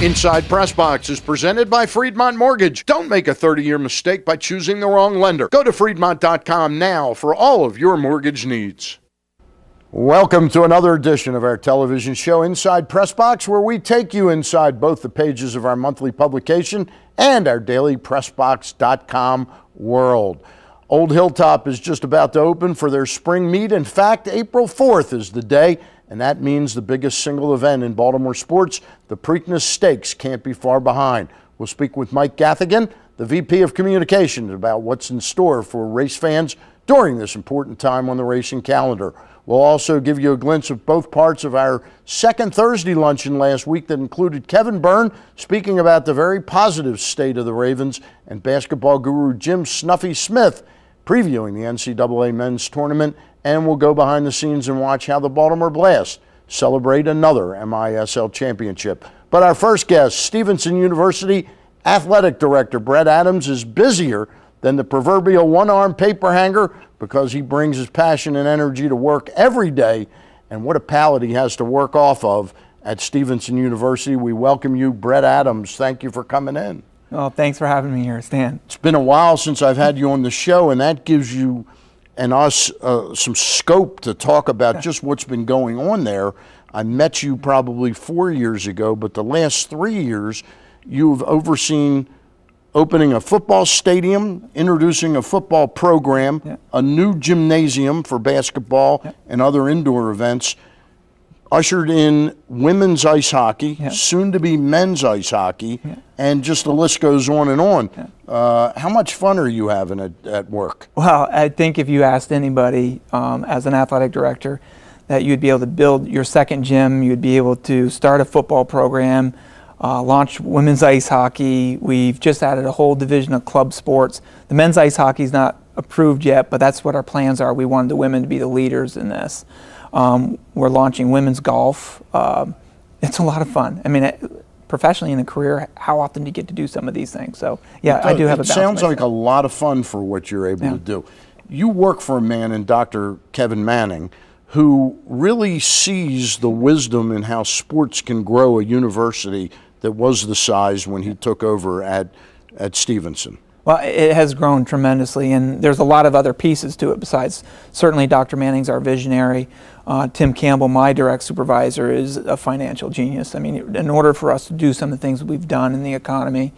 Inside PressBox is presented by Friedmont Mortgage. Don't make a 30-year mistake by choosing the wrong lender. Go to Friedmont.com now for all of your mortgage needs. Welcome to another edition of our television show, Inside PressBox, where we take you inside both the pages of our monthly publication and our daily PressBox.com world. Old Hilltop is just about to open for their spring meet. In fact, April 4th is the day, and that means the biggest single event in Baltimore sports, the Preakness Stakes, can't be far behind. We'll speak with Mike Gathigan, the VP of Communications, about what's in store for race fans during this important time on the racing calendar. We'll also give you a glimpse of both parts of our second Thursday luncheon last week that included Kevin Byrne speaking about the very positive state of the Ravens and basketball guru Jim Snuffy Smith previewing the NCAA men's tournament. And we'll go behind the scenes and watch how the Baltimore Blast celebrate another MISL championship. But our first guest, Stevenson University Athletic Director Brett Adams, is busier than the proverbial one-armed paper hanger because he brings his passion and energy to work every day. And what a palette he has to work off of at Stevenson University. We welcome you, Brett Adams. Thank you for coming in. Well, thanks for having me here, Stan. It's been a while since I've had you on the show, and that gives you and us some scope to talk about just what's been going on there. I met you probably 4 years ago, but the last 3 years you've overseen opening a football stadium, introducing a football program, a new gymnasium for basketball and other indoor events, ushered in women's ice hockey, soon to be men's ice hockey, and just the list goes on and on. How much fun are you having at work? Well, I think if you asked anybody as an athletic director that you'd be able to build your second gym, you'd be able to start a football program, launch women's ice hockey. We've just added a whole division of club sports. The men's ice hockey is not approved yet, but that's what our plans are. We wanted the women to be the leaders in this. We're launching women's golf. It's a lot of fun. I mean, professionally in a career, how often do you get to do some of these things? So, yeah, I do have a balance. It sounds like a lot of fun for what you're able to do. You work for a man in Dr. Kevin Manning who really sees the wisdom in how sports can grow a university that was the size when he took over at Stevenson. Well, it has grown tremendously, and there's a lot of other pieces to it besides certainly Dr. Manning's our visionary. Tim Campbell, my direct supervisor, is a financial genius. I mean, in order for us to do some of the things we've done in the economy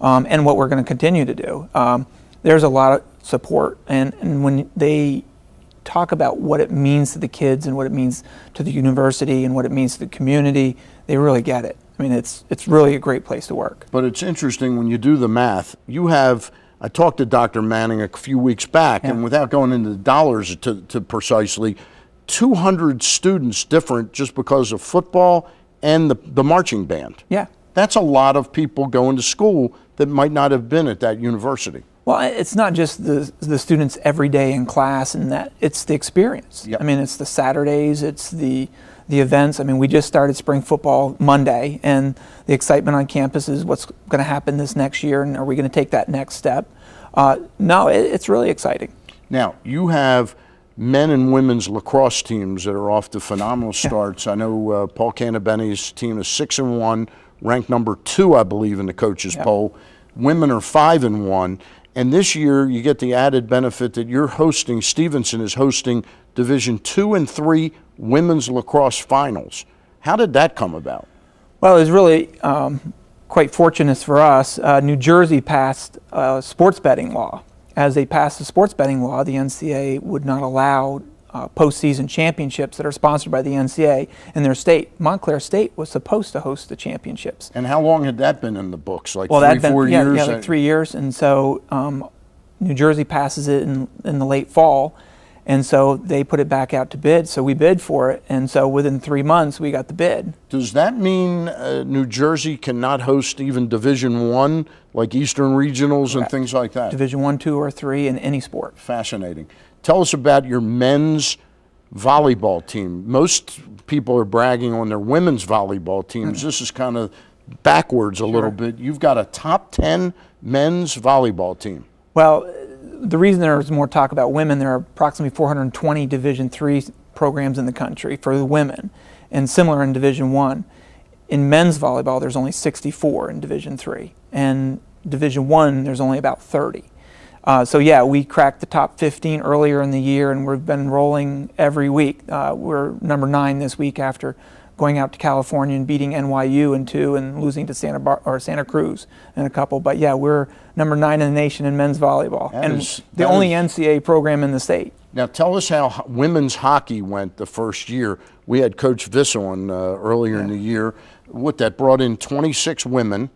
and what we're going to continue to do, there's a lot of support. And when they talk about what it means to the kids and what it means to the university and what it means to the community, they really get it. I mean, it's really a great place to work. But it's interesting when you do the math. I talked to Dr. Manning a few weeks back, and without going into the dollars to precisely, 200 students different just because of football and the marching band. Yeah. That's a lot of people going to school that might not have been at that university. Well, it's not just the students every day in class, and that it's the experience. I mean, it's the Saturdays, it's the events. I mean, we just started spring football Monday, and the excitement on campus is what's going to happen this next year, and are we going to take that next step? No, it's really exciting. Now, you have men and women's lacrosse teams that are off to phenomenal starts. I know Paul Canabene's team is 6-1, ranked number 2, I believe, in the coaches poll. Women are 5-1. And this year, you get the added benefit that you're hosting, Stevenson is hosting Division 2 and 3 women's lacrosse finals. How did that come about? Well, it was really quite fortunate for us. New Jersey passed a sports betting law. As they passed the sports betting law, the NCAA would not allow postseason championships that are sponsored by the NCAA in their state. Montclair State was supposed to host the championships. And how long had that been in the books? Like 4 years? Yeah, like 3 years. And so New Jersey passes it in the late fall. And so they put it back out to bid. So we bid for it. And so within 3 months, we got the bid. Does that mean New Jersey cannot host even Division I, like Eastern Regionals and things like that? Division I, II, or III in any sport. Fascinating. Tell us about your men's volleyball team. Most people are bragging on their women's volleyball teams. This is kind of backwards a little bit. You've got a top 10 men's volleyball team. Well, the reason there's more talk about women, there are approximately 420 Division III programs in the country for the women, and similar in Division I. in men's volleyball, there's only 64 in Division III, and Division I, there's only about 30. So yeah, we cracked the top 15 earlier in the year, and we've been rolling every week. We're number 9 this week after going out to California and beating NYU in 2 and losing to Santa Cruz in a couple. But yeah, we're number 9 in the nation in men's volleyball, the only NCAA program in the state. Now tell us how women's hockey went the first year. We had Coach Viss on earlier in the year. That brought in 26 women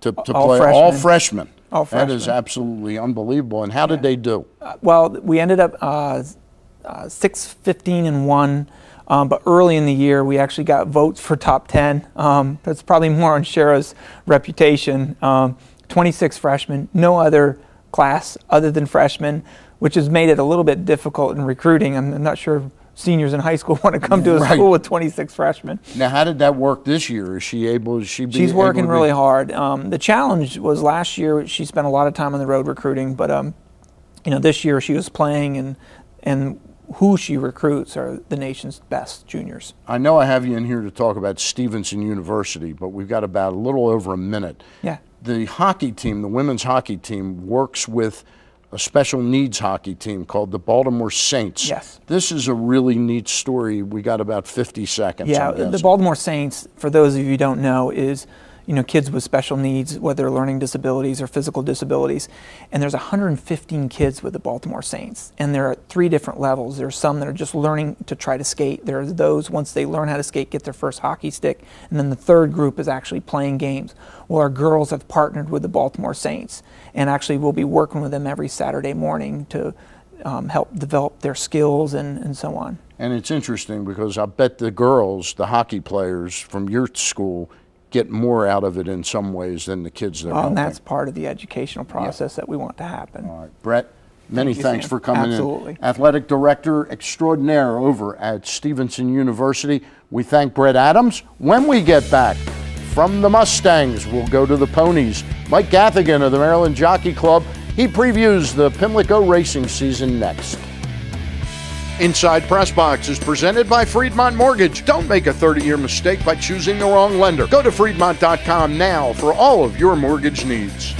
to play, all freshmen. All freshmen. That is absolutely unbelievable. And how did they do? Well, we ended up 6-15-1. But early in the year, we actually got votes for top 10. That's probably more on Shara's reputation. 26 freshmen, no other class other than freshmen, which has made it a little bit difficult in recruiting. I'm not sure seniors in high school want to come to a school with 26 freshmen. Now, how did that work this year? She's working really hard. The challenge was last year she spent a lot of time on the road recruiting, but this year she was playing, and who she recruits are the nation's best juniors. I know I have you in here to talk about Stevenson University, but we've got about a little over a minute. Yeah. The hockey team, the women's hockey team, works with a special needs hockey team called the Baltimore Saints. Yes. This is a really neat story. We got about 50 seconds. Yeah, the Baltimore Saints, for those of you who don't know, is kids with special needs, whether learning disabilities or physical disabilities. And there's 115 kids with the Baltimore Saints. And there are 3 different levels. There are some that are just learning to try to skate. There are those, once they learn how to skate, get their first hockey stick. And then the third group is actually playing games. Well, our girls have partnered with the Baltimore Saints. And actually we'll be working with them every Saturday morning to help develop their skills and so on. And it's interesting because I bet the girls, the hockey players from your school, get more out of it in some ways than the kids that are helping. And that's part of the educational process that we want to happen. All right, Brett, many thanks for coming Absolutely. in. Athletic Director Extraordinaire over at Stevenson University. We thank Brett Adams. When we get back from the Mustangs, we'll go to the Ponies. Mike Gathigan of the Maryland Jockey Club, he previews the Pimlico racing season next. Inside PressBox is presented by Freedmont Mortgage. Don't make a 30-year mistake by choosing the wrong lender. Go to Freedmont.com now for all of your mortgage needs.